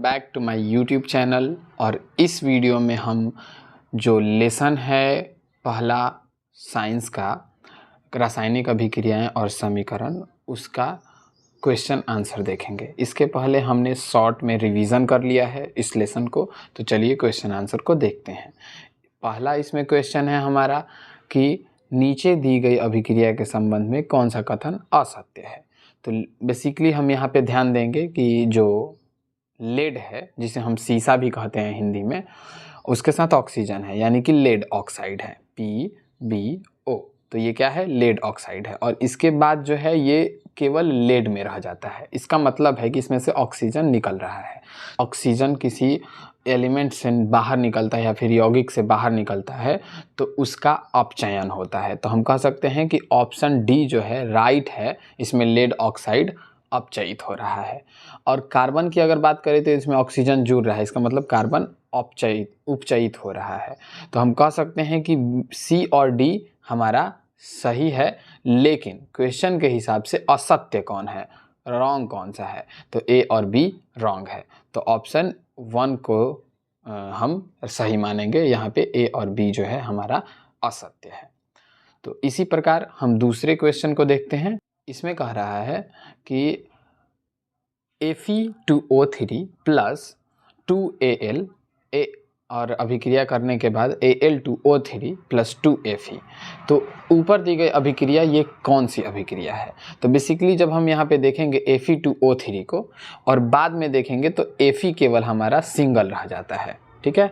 Back to my YouTube channel. और इस video में हम जो लेसन है पहला साइंस का रासायनिक अभिक्रियाएं और समीकरण, उसका क्वेश्चन आंसर देखेंगे। इसके पहले हमने शॉर्ट में रिवीजन कर लिया है इस लेसन को, तो चलिए क्वेश्चन आंसर को देखते हैं। पहला इसमें क्वेश्चन है हमारा कि नीचे दी गई अभिक्रिया के संबंध में कौन सा कथन असत्य है। तो बेसिकली हम यहाँ पे ध्यान देंगे कि जो लेड है, जिसे हम सीसा भी कहते हैं हिंदी में, उसके साथ ऑक्सीजन है, यानी कि लेड ऑक्साइड है, PbO। तो ये क्या है? लेड ऑक्साइड है। और इसके बाद जो है ये केवल लेड में रह जाता है। इसका मतलब है कि इसमें से ऑक्सीजन निकल रहा है। ऑक्सीजन किसी एलिमेंट से बाहर निकलता है या फिर यौगिक से बाहर निकलता है तो उसका अपचयन होता है। तो हम कह सकते हैं कि ऑप्शन डी जो है राइट है, इसमें लेड ऑक्साइड अपचयित हो रहा है। और कार्बन की अगर बात करें तो इसमें ऑक्सीजन जुड़ रहा है, इसका मतलब कार्बन उपचयित हो रहा है। तो हम कह सकते हैं कि सी और डी हमारा सही है, लेकिन क्वेश्चन के हिसाब से असत्य कौन है, रॉन्ग कौन सा है? तो ए और बी रॉन्ग है। तो ऑप्शन 1 को हम सही मानेंगे। यहाँ पे ए और बी जो है हमारा असत्य है। तो इसी प्रकार हम दूसरे क्वेश्चन को देखते हैं। इसमें कह रहा है कि Fe2O3 प्लस 2Al और अभिक्रिया करने के बाद Al2O3 प्लस 2Fe। तो ऊपर दी गई अभिक्रिया ये कौन सी अभिक्रिया है? तो बेसिकली जब हम यहाँ पे देखेंगे Fe2O3 को और बाद में देखेंगे तो Fe केवल हमारा सिंगल रह जाता है, ठीक है।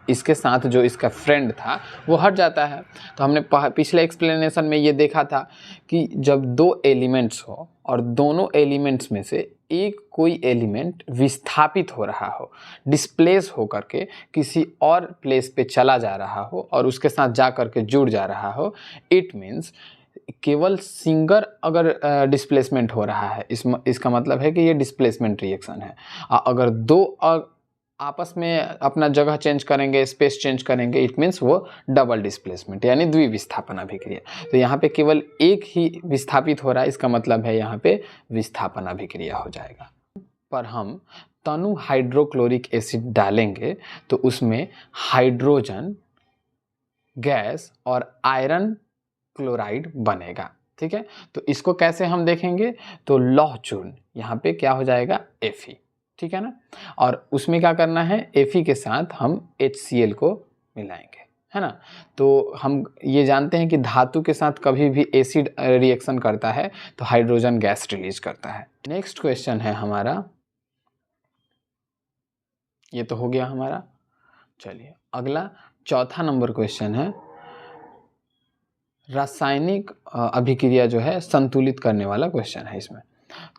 इसके साथ जो इसका फ्रेंड था वो हट जाता है। तो हमने पिछले एक्सप्लेनेशन में ये देखा था कि जब दो एलिमेंट्स हो और दोनों एलिमेंट्स में से एक कोई एलिमेंट विस्थापित हो रहा हो, डिस्प्लेस हो करके किसी और प्लेस पे चला जा रहा हो और उसके साथ जा करके जुड़ जा रहा हो, इट मीन्स केवल सिंगल अगर डिस्प्लेसमेंट हो रहा है, इसका मतलब है कि ये डिस्प्लेसमेंट रिएक्शन है। अगर दो आपस में अपना जगह चेंज करेंगे, स्पेस चेंज करेंगे, इट मीन्स वो डबल डिस्प्लेसमेंट यानी द्विविस्थापन अभिक्रिया। तो यहाँ पे केवल एक ही विस्थापित हो रहा है, इसका मतलब है यहाँ पे विस्थापन अभिक्रिया हो जाएगा। पर हम तनु हाइड्रोक्लोरिक एसिड डालेंगे तो उसमें हाइड्रोजन गैस और आयरन क्लोराइड बनेगा, ठीक है। तो इसको कैसे हम देखेंगे? तो लौह चूर्ण यहाँ पे क्या हो जाएगा? Fe, ठीक है ना। और उसमें क्या करना है? Fe के साथ हम HCl को मिलाएंगे, है ना। तो हम ये जानते हैं कि धातु के साथ कभी भी एसिड रिएक्शन करता है तो हाइड्रोजन गैस रिलीज करता है। नेक्स्ट क्वेश्चन है हमारा, ये तो हो गया हमारा। चलिए अगला चौथा नंबर क्वेश्चन है, रासायनिक अभिक्रिया जो है संतुलित करने वाला क्वेश्चन है इसमें।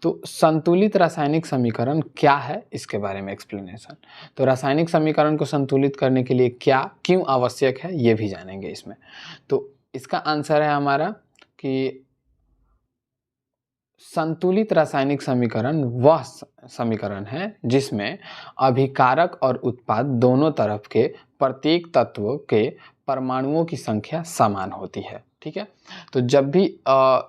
तो संतुलित रासायनिक समीकरण क्या है, इसके बारे में एक्सप्लेनेशन। तो रासायनिक समीकरण को संतुलित करने के लिए क्या क्यों आवश्यक है ये भी जानेंगे इसमें। तो इसका आंसर है हमारा कि संतुलित रासायनिक समीकरण वह समीकरण है जिसमें अभिकारक और उत्पाद दोनों तरफ के प्रत्येक तत्व के परमाणुओं की संख्या समान होती है, ठीक है। तो जब भी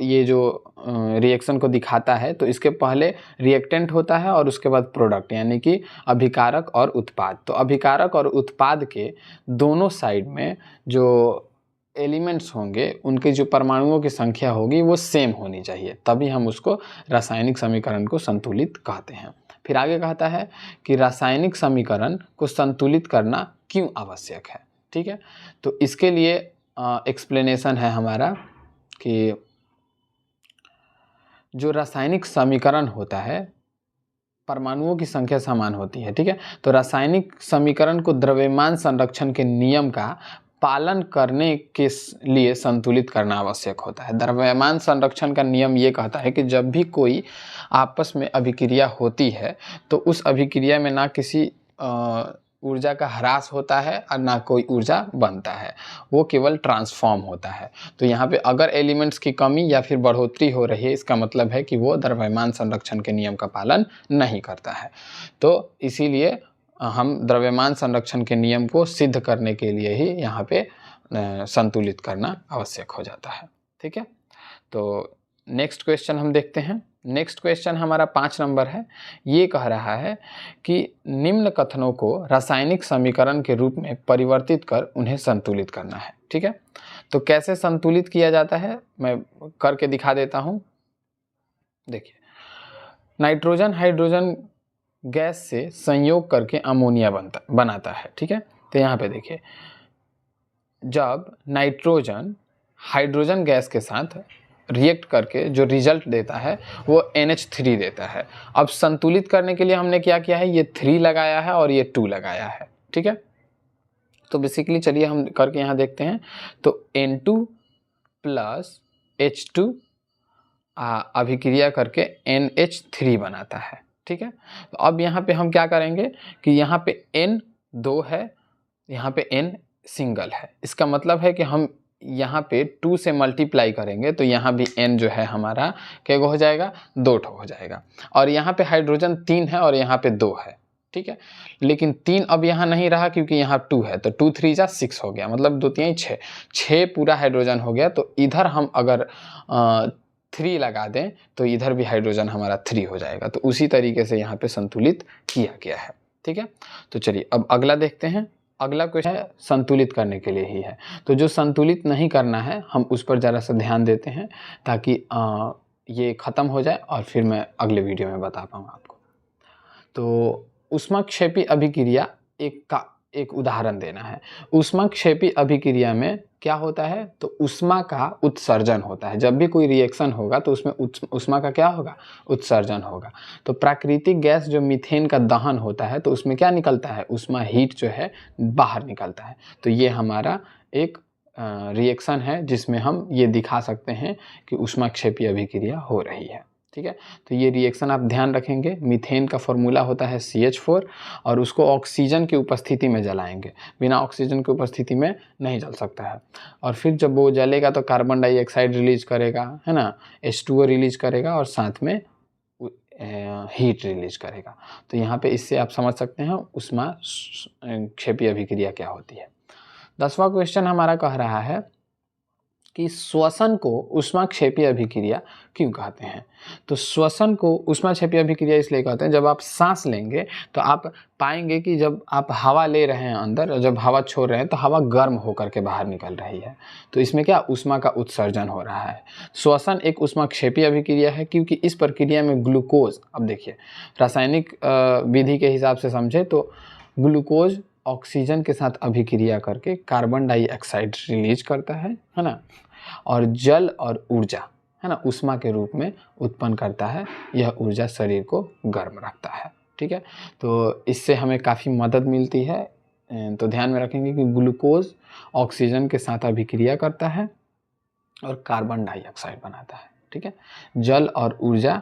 ये जो रिएक्शन को दिखाता है तो इसके पहले रिएक्टेंट होता है और उसके बाद प्रोडक्ट, यानी कि अभिकारक और उत्पाद। तो अभिकारक और उत्पाद के दोनों साइड में जो एलिमेंट्स होंगे उनके जो परमाणुओं की संख्या होगी वो सेम होनी चाहिए, तभी हम उसको रासायनिक समीकरण को संतुलित कहते हैं। फिर आगे कहता है कि रासायनिक समीकरण को संतुलित करना क्यों आवश्यक है, ठीक है। तो इसके लिए एक्सप्लेनेशन है हमारा कि जो रासायनिक समीकरण होता है परमाणुओं की संख्या समान होती है, ठीक है। तो रासायनिक समीकरण को द्रव्यमान संरक्षण के नियम का पालन करने के लिए संतुलित करना आवश्यक होता है। द्रव्यमान संरक्षण का नियम ये कहता है कि जब भी कोई आपस में अभिक्रिया होती है तो उस अभिक्रिया में ना किसी ऊर्जा का ह्रास होता है और ना कोई ऊर्जा बनता है, वो केवल ट्रांसफॉर्म होता है। तो यहाँ पे अगर एलिमेंट्स की कमी या फिर बढ़ोतरी हो रही है, इसका मतलब है कि वो द्रव्यमान संरक्षण के नियम का पालन नहीं करता है। तो इसीलिए हम द्रव्यमान संरक्षण के नियम को सिद्ध करने के लिए ही यहाँ पे संतुलित करना आवश्यक हो जाता है, ठीक है। तो नेक्स्ट क्वेश्चन हम देखते हैं। नेक्स्ट क्वेश्चन हमारा 5 नंबर है। ये कह रहा है कि निम्न कथनों को रासायनिक समीकरण के रूप में परिवर्तित कर उन्हें संतुलित करना है। ठीक है, तो कैसे संतुलित किया जाता है मैं करके दिखा देता हूँ। देखिए, नाइट्रोजन हाइड्रोजन गैस से संयोग करके अमोनिया बनाता है। ठीक है, तो यहाँ पे देखिए, जब नाइट्रोजन हाइड्रोजन गैस के साथ रिएक्ट करके जो रिजल्ट देता है वो NH3 देता है। अब संतुलित करने के लिए हमने क्या किया है, ये 3 लगाया है और ये 2 लगाया है। ठीक है, तो बेसिकली चलिए हम करके यहाँ देखते हैं। तो N2 प्लस H2 अभिक्रिया करके NH3 बनाता है। ठीक है, तो अब यहाँ पे हम क्या करेंगे कि यहाँ पे N 2 है, यहाँ पे N सिंगल है। इसका मतलब है कि हम यहाँ पे 2 से मल्टीप्लाई करेंगे तो यहाँ भी N जो है हमारा क्या हो जाएगा, 2 हो जाएगा। और यहाँ पे हाइड्रोजन 3 है और यहाँ पे 2 है। ठीक है, लेकिन 3 अब यहाँ नहीं रहा क्योंकि यहाँ 2 है, तो 2 3 जा 6 हो गया, मतलब 2 3 6 पूरा हाइड्रोजन हो गया। तो इधर हम अगर 3 लगा दें तो इधर भी हाइड्रोजन हमारा 3 हो जाएगा। तो उसी तरीके से यहाँ पे संतुलित किया गया है। ठीक है, तो चलिए अब अगला देखते हैं। अगला क्वेश्चन है संतुलित करने के लिए ही है। तो जो संतुलित नहीं करना है हम उस पर ज़रा सा ध्यान देते हैं ताकि ये ख़त्म हो जाए और फिर मैं अगले वीडियो में बता पाऊँ आपको। तो ऊष्माक्षेपी अभिक्रिया एक उदाहरण देना है। ऊष्माक्षेपी अभिक्रिया में क्या होता है, तो ऊष्मा का उत्सर्जन होता है। जब भी कोई रिएक्शन होगा तो उसमें ऊष्मा का क्या होगा, उत्सर्जन होगा। तो प्राकृतिक गैस जो मीथेन का दहन होता है तो उसमें क्या निकलता है, ऊष्मा हीट जो है बाहर निकलता है। तो ये हमारा एक रिएक्शन है जिसमें हम ये दिखा सकते हैं कि ऊष्माक्षेपी अभिक्रिया हो रही है। ठीक है, तो ये रिएक्शन आप ध्यान रखेंगे। मीथेन का फॉर्मूला होता है CH4 और उसको ऑक्सीजन की उपस्थिति में जलाएंगे, बिना ऑक्सीजन की उपस्थिति में नहीं जल सकता है। और फिर जब वो जलेगा तो कार्बन डाइऑक्साइड रिलीज करेगा, है ना, H2O रिलीज करेगा और साथ में हीट रिलीज करेगा। तो यहाँ पे इससे आप समझ सकते हैं ऊष्माक्षेपी अभिक्रिया क्या होती है। 10वां क्वेश्चन हमारा कह रहा है कि श्वसन को ऊष्माक्षेपी अभिक्रिया क्यों कहते हैं। तो श्वसन को ऊष्माक्षेपी अभिक्रिया इसलिए कहते हैं, जब आप सांस लेंगे तो आप पाएंगे कि जब आप हवा ले रहे हैं अंदर और जब हवा छोड़ रहे हैं तो हवा गर्म होकर के बाहर निकल रही है। तो इसमें क्या, ऊष्मा का उत्सर्जन हो रहा है। श्वसन एक ऊष्माक्षेपी अभिक्रिया है क्योंकि इस प्रक्रिया में ग्लूकोज, अब देखिए रासायनिक विधि के हिसाब से समझे तो ग्लूकोज ऑक्सीजन के साथ अभिक्रिया करके कार्बन डाइऑक्साइड रिलीज करता है ना, और जल और ऊर्जा, है ना, ऊष्मा के रूप में उत्पन्न करता है। यह ऊर्जा शरीर को गर्म रखता है। ठीक है, तो इससे हमें काफ़ी मदद मिलती है। तो ध्यान में रखेंगे कि ग्लूकोज ऑक्सीजन के साथ अभिक्रिया करता है और कार्बन डाइऑक्साइड बनाता है। ठीक है, जल और ऊर्जा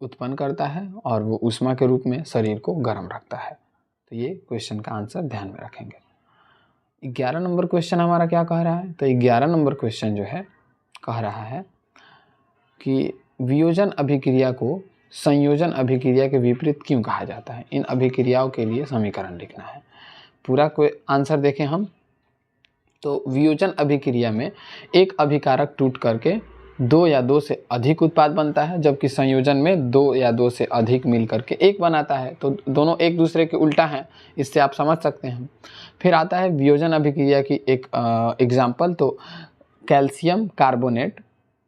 उत्पन्न करता है और वो ऊष्मा के रूप में शरीर को गर्म रखता है। तो ये क्वेश्चन का आंसर ध्यान में रखेंगे। 11 नंबर क्वेश्चन हमारा क्या कह रहा है, तो 11 नंबर क्वेश्चन जो है कह रहा है कि वियोजन अभिक्रिया को संयोजन अभिक्रिया के विपरीत क्यों कहा जाता है। इन अभिक्रियाओं के लिए समीकरण लिखना है। पूरा कोई आंसर देखें हम, तो वियोजन अभिक्रिया में एक अभिकारक टूट करके 2 या 2 से अधिक उत्पाद बनता है, जबकि संयोजन में 2 या 2 से अधिक मिल करके एक बनाता है। तो दोनों एक दूसरे के उल्टा हैं, इससे आप समझ सकते हैं। फिर आता है वियोजन अभिक्रिया की एक एग्जाम्पल, तो कैल्शियम कार्बोनेट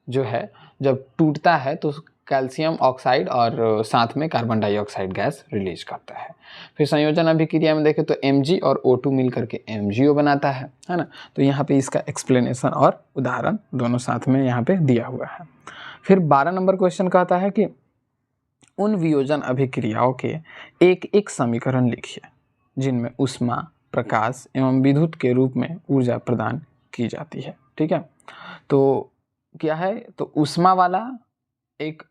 जो है जब टूटता है तो कैल्शियम ऑक्साइड और साथ में कार्बन डाइऑक्साइड गैस रिलीज करता है। फिर संयोजन अभिक्रिया में देखें तो Mg और O2 मिल करके MgO बनाता है ना। तो यहाँ पे इसका एक्सप्लेनेशन और उदाहरण दोनों साथ में यहाँ पे दिया हुआ है। फिर 12 नंबर क्वेश्चन कहता है कि उन वियोजन अभिक्रियाओं के एक एक समीकरण लिखिए जिनमें ऊष्मा, प्रकाश एवं विद्युत के रूप में ऊर्जा प्रदान की जाती है। ठीक है, तो क्या है, तो ऊष्मा वाला एक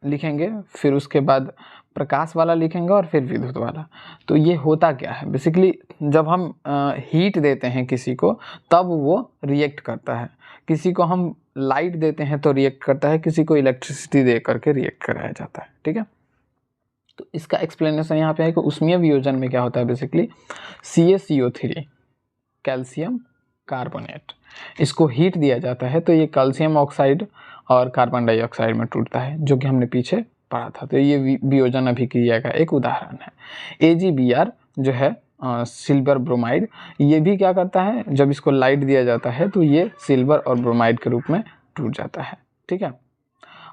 लिखेंगे, फिर उसके बाद प्रकाश वाला लिखेंगे और फिर विद्युत वाला। तो ये होता क्या है, बेसिकली जब हम हीट देते हैं किसी को तब वो रिएक्ट करता है, किसी को हम लाइट देते हैं तो रिएक्ट करता है, किसी को इलेक्ट्रिसिटी दे करके रिएक्ट कराया जाता है। ठीक है, तो इसका एक्सप्लेनेशन यहाँ पे है कि ऊष्मीय वियोजन में क्या होता है, बेसिकली CaCO3 कैल्शियम कार्बोनेट, इसको हीट दिया जाता है तो ये कैल्शियम ऑक्साइड और कार्बन डाइऑक्साइड में टूटता है, जो कि हमने पीछे पढ़ा था। तो ये वियोजन अभिक्रिया का एक उदाहरण है। AgBr जो है सिल्वर ब्रोमाइड, ये भी क्या करता है, जब इसको लाइट दिया जाता है तो ये सिल्वर और ब्रोमाइड के रूप में टूट जाता है। ठीक है,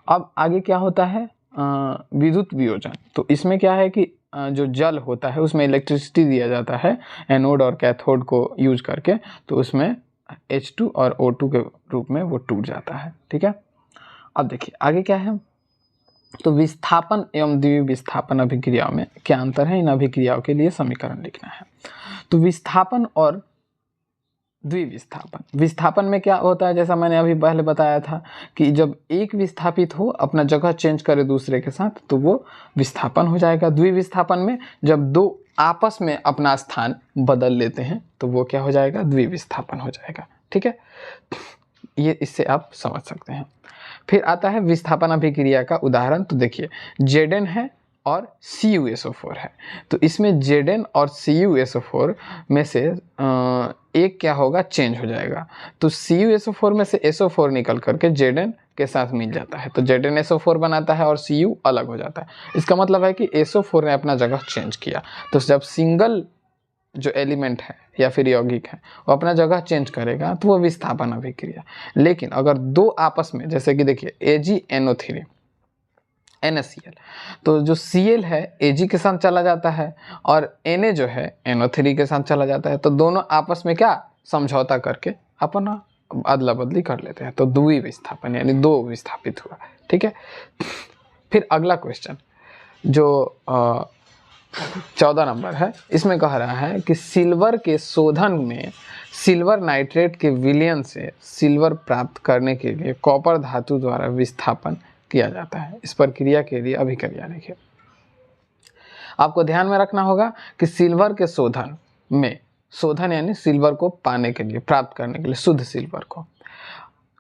अब आगे क्या होता है, विद्युत वियोजन। तो इसमें क्या है कि जो जल होता है उसमें इलेक्ट्रिसिटी दिया जाता है एनोड और कैथोड को यूज करके, तो उसमें H2 और O2 के रूप में वो टूट जाता है। ठीक है, अब देखिए आगे क्या है। तो विस्थापन एवं द्विविस्थापन अभिक्रियाओं में क्या अंतर है, इन अभिक्रियाओं के लिए समीकरण लिखना है। तो विस्थापन और द्विविस्थापन, विस्थापन में क्या होता है, जैसा मैंने अभी पहले बताया था कि जब एक विस्थापित हो अपना जगह चेंज करे दूसरे के साथ तो वो विस्थापन हो जाएगा। द्विविस्थापन में जब दो आपस में अपना स्थान बदल लेते हैं तो वो क्या हो जाएगा, द्विविस्थापन हो जाएगा। ठीक है, ये इससे आप समझ सकते हैं। फिर आता है विस्थापन अभिक्रिया का उदाहरण। तो देखिए Zn है और CuSO4 है, तो इसमें Zn और CuSO4 में से एक क्या होगा, चेंज हो जाएगा। तो CuSO4 में से SO4 निकल करके Zn के साथ मिल जाता है, तो Zn SO4 बनाता है और Cu अलग हो जाता है। इसका मतलब है कि SO4 ने अपना जगह चेंज किया। तो जब सिंगल जो एलिमेंट है या फिर यौगिक है वो अपना जगह चेंज करेगा तो वो विस्थापन अभिक्रिया। लेकिन अगर दो आपस में, जैसे कि देखिए AgNO3 NaCl, तो जो Cl है Ag के साथ चला जाता है और Na जो है NO3 के साथ चला जाता है, तो दोनों आपस में क्या समझौता करके अपना अदला बदली कर लेते हैं, तो द्विविस्थापन यानी दो विस्थापित हुआ। ठीक है, फिर अगला क्वेश्चन जो 14 नंबर है, इसमें कह रहा है कि सिल्वर के शोधन में सिल्वर नाइट्रेट के विलयन से सिल्वर प्राप्त करने के लिए कॉपर धातु द्वारा विस्थापन किया जाता है। इस प्रक्रिया के लिए अभिक्रिया लिखिए। आपको ध्यान में रखना होगा कि सिल्वर के शोधन में, शोधन यानी सिल्वर को पाने के लिए, प्राप्त करने के लिए, शुद्ध सिल्वर को,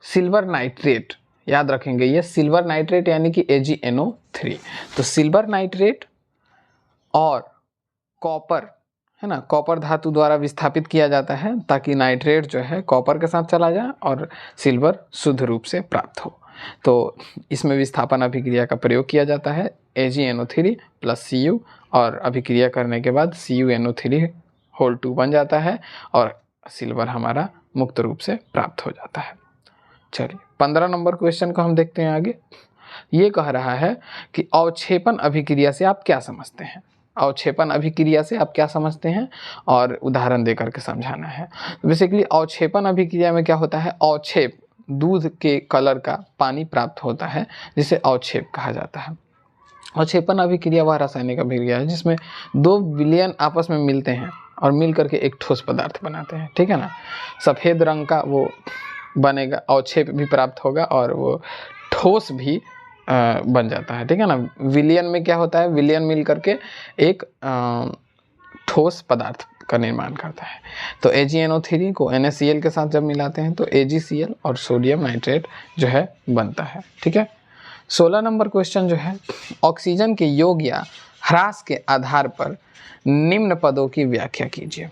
सिल्वर नाइट्रेट याद रखेंगे, ये सिल्वर नाइट्रेट यानी कि AgNO3। तो सिल्वर नाइट्रेट और कॉपर है ना, कॉपर धातु द्वारा विस्थापित किया जाता है ताकि नाइट्रेट जो है कॉपर के साथ चला जाए और सिल्वर शुद्ध रूप से प्राप्त हो। तो इसमें विस्थापन अभिक्रिया का प्रयोग किया जाता है AgNO3 प्लस Cu, और अभिक्रिया करने के बाद CuNO3 बन जाता है और सिल्वर हमारा मुक्त रूप से प्राप्त हो जाता है। चलिए 15 नंबर क्वेश्चन को हम देखते हैं आगे। ये कह रहा है कि अवक्षेपण अभिक्रिया से आप क्या समझते हैं, अवक्षेपण अभिक्रिया से आप क्या समझते हैं और उदाहरण देकर के समझाना है। बेसिकली अवक्षेपण अभिक्रिया में क्या होता है, अवक्षेप, दूध के कलर का पानी प्राप्त होता है जिसे अवक्षेप कहा जाता है। अवक्षेपण अभिक्रिया वह रासायनिक अभिक्रिया है जिसमें दो विलयन आपस में मिलते हैं और मिल करके एक ठोस पदार्थ बनाते हैं। ठीक है ना, सफ़ेद रंग का वो बनेगा, अवक्षेप भी प्राप्त होगा और वो ठोस भी बन जाता है। ठीक है ना, विलयन में क्या होता है, विलयन मिल करके एक ठोस पदार्थ का निर्माण करता है। तो AgNO3 को NaCl के साथ जब मिलाते हैं तो AgCl और सोडियम नाइट्रेट जो है बनता है। ठीक है, 16 नंबर क्वेश्चन जो है, ऑक्सीजन के योग या ह्रास के आधार पर निम्न पदों की व्याख्या कीजिए।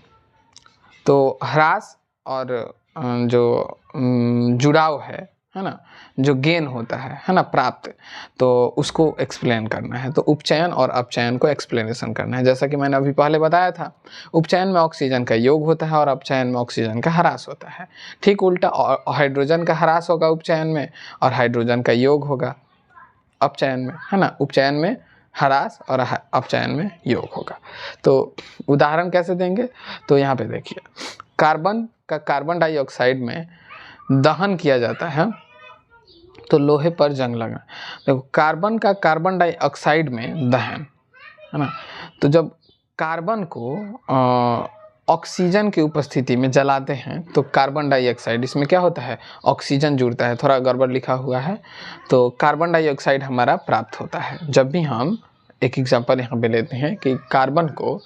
तो ह्रास और जो जुड़ाव है ना, जो गेन होता है ना, प्राप्त, तो उसको एक्सप्लेन करना है। तो उपचयन और अपचयन को एक्सप्लेनेशन करना है। जैसा कि मैंने अभी पहले बताया था, उपचयन में ऑक्सीजन का योग होता है और अपचयन में ऑक्सीजन का ह्रास होता है। ठीक उल्टा, हाइड्रोजन का ह्रास होगा उपचयन में और हाइड्रोजन का योग होगा अपचयन में, है ना। उपचयन में ह्रास और अपचयन में योग होगा। तो उदाहरण कैसे देंगे, तो यहाँ पे देखिए, कार्बन का कार्बन डाइऑक्साइड में दहन किया जाता है तो लोहे पर जंग लगा। देखो, कार्बन का कार्बन डाइऑक्साइड में दहन, है ना, तो जब कार्बन को ऑक्सीजन की उपस्थिति में जलाते हैं तो कार्बन डाइऑक्साइड, इसमें क्या होता है, ऑक्सीजन जुड़ता है, थोड़ा गड़बड़ लिखा हुआ है, तो कार्बन डाइऑक्साइड हमारा प्राप्त होता है। जब भी हम एक एग्जांपल यहाँ पे लेते हैं कि कार्बन को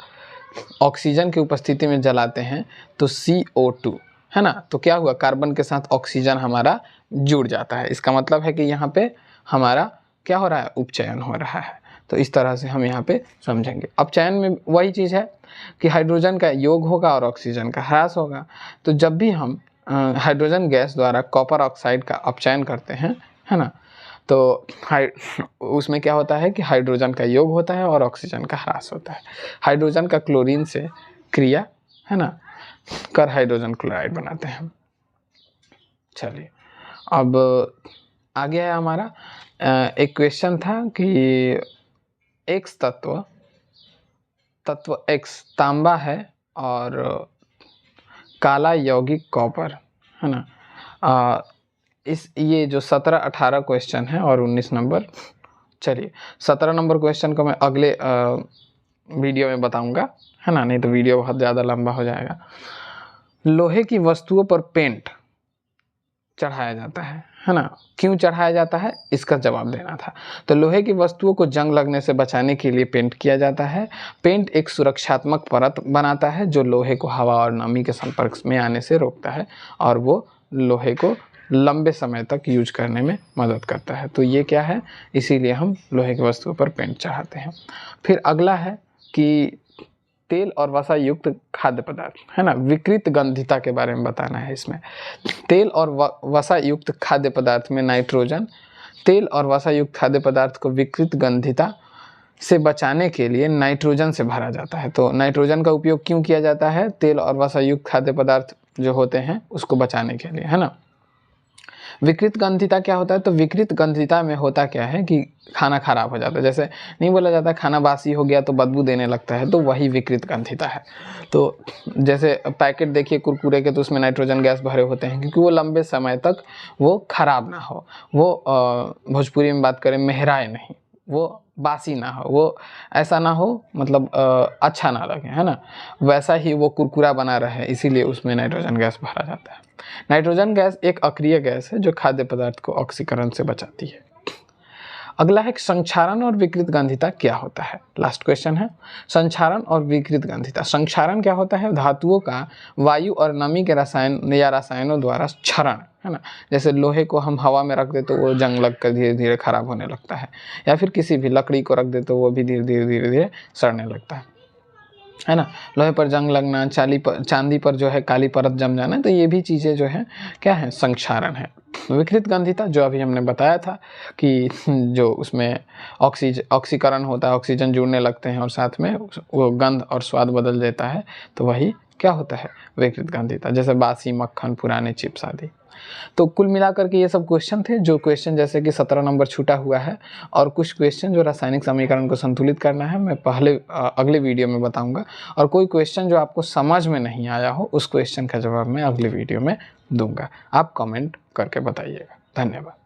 ऑक्सीजन की उपस्थिति में जलाते हैं तो CO2, है ना, तो क्या हुआ, कार्बन के साथ ऑक्सीजन हमारा जुड़ जाता है। इसका मतलब है कि यहाँ पे हमारा क्या हो रहा है, उपचयन हो रहा है। तो इस तरह से हम यहाँ पे समझेंगे। अपचयन में वही चीज़ है कि हाइड्रोजन का योग होगा और ऑक्सीजन का ह्रास होगा। तो जब भी हम हाइड्रोजन गैस द्वारा कॉपर ऑक्साइड का अपचयन करते हैं, है ना। तो उसमें क्या होता है कि हाइड्रोजन का योग होता है और ऑक्सीजन का ह्रास होता है। हाइड्रोजन का क्लोरीन से क्रिया, है ना, कर हाइड्रोजन क्लोराइड बनाते हैं। चलिए अब आगे है हमारा एक क्वेश्चन था कि एक्स तत्व एक्स तांबा है और काला यौगिक कॉपर, है ना। ये जो 17-18 क्वेश्चन है और 19 नंबर, चलिए 17 नंबर क्वेश्चन को मैं अगले वीडियो में बताऊंगा, है ना, नहीं तो वीडियो बहुत ज़्यादा लंबा हो जाएगा। लोहे की वस्तुओं पर पेंट चढ़ाया जाता है ना। क्यों चढ़ाया जाता है, इसका जवाब देना था। तो लोहे की वस्तुओं को जंग लगने से बचाने के लिए पेंट किया जाता है। पेंट एक सुरक्षात्मक परत बनाता है जो लोहे को हवा और नमी के संपर्क में आने से रोकता है और वो लोहे को लंबे समय तक यूज करने में मदद करता है। तो ये क्या है, इसीलिए हम लोहे की वस्तुओं पर पेंट चढ़ाते हैं। फिर अगला है कि तेल और वसा युक्त खाद्य पदार्थ, है ना, विकृत गंधिता के बारे में बताना है इसमें। तेल और वसा युक्त खाद्य पदार्थ में नाइट्रोजन, तेल और वसा युक्त खाद्य पदार्थ को विकृत गंधिता से बचाने के लिए नाइट्रोजन से भरा जाता है। तो नाइट्रोजन का उपयोग क्यों किया जाता है, तेल और वसा युक्त खाद्य पदार्थ जो होते हैं उसको बचाने के लिए, है ना। विकृत गंधिता क्या होता है, तो विकृत गंधिता में होता क्या है कि खाना खराब हो जाता है। जैसे नहीं बोला जाता खाना बासी हो गया तो बदबू देने लगता है, तो वही विकृत गंधिता है। तो जैसे पैकेट देखिए कुरकुरे के, तो उसमें नाइट्रोजन गैस भरे होते हैं क्योंकि वो लंबे समय तक वो खराब ना हो, वो भोजपुरी में बात करें मेहराए नहीं, वो बासी ना हो, वो ऐसा ना हो, मतलब अच्छा ना लगे, है ना, वैसा ही वो कुरकुरा बना रहे, इसीलिए उसमें नाइट्रोजन गैस भरा जाता है। नाइट्रोजन गैस एक अक्रिय गैस है जो खाद्य पदार्थ को ऑक्सीकरण से बचाती है। अगला है संक्षारण और विकृत गंधिता क्या होता है। लास्ट क्वेश्चन है संक्षारण और विकृत गंधिता। संक्षारण क्या होता है, धातुओं का वायु और नमी के रसायन या रसायनों द्वारा क्षरण, है ना। जैसे लोहे को हम हवा में रख दे तो वो जंग लग कर धीरे धीरे खराब होने लगता है, या फिर किसी भी लकड़ी को रख दे तो वो भी धीरे धीरे सड़ने लगता है ना। लोहे पर जंग लगना, चांदी पर जो है काली परत जम जाना, तो ये भी चीज़ें जो है क्या है, संक्षारण है। विकृत गंधिता जो अभी हमने बताया था कि जो उसमें ऑक्सीकरण होता है, ऑक्सीजन जुड़ने लगते हैं और साथ में वो गंध और स्वाद बदल देता है, तो वही क्या होता है, विकृत गंधिता। जैसे बासी मक्खन, पुराने चिप्स आदि। तो कुल मिलाकर के ये सब क्वेश्चन थे, जो क्वेश्चन जैसे कि 17 नंबर छूटा हुआ है, और कुछ क्वेश्चन जो रासायनिक समीकरण को संतुलित करना है मैं अगले वीडियो में बताऊंगा, और कोई क्वेश्चन जो आपको समझ में नहीं आया हो उस क्वेश्चन का जवाब मैं अगले वीडियो में दूंगा। आप कमेंट करके बताइएगा। धन्यवाद।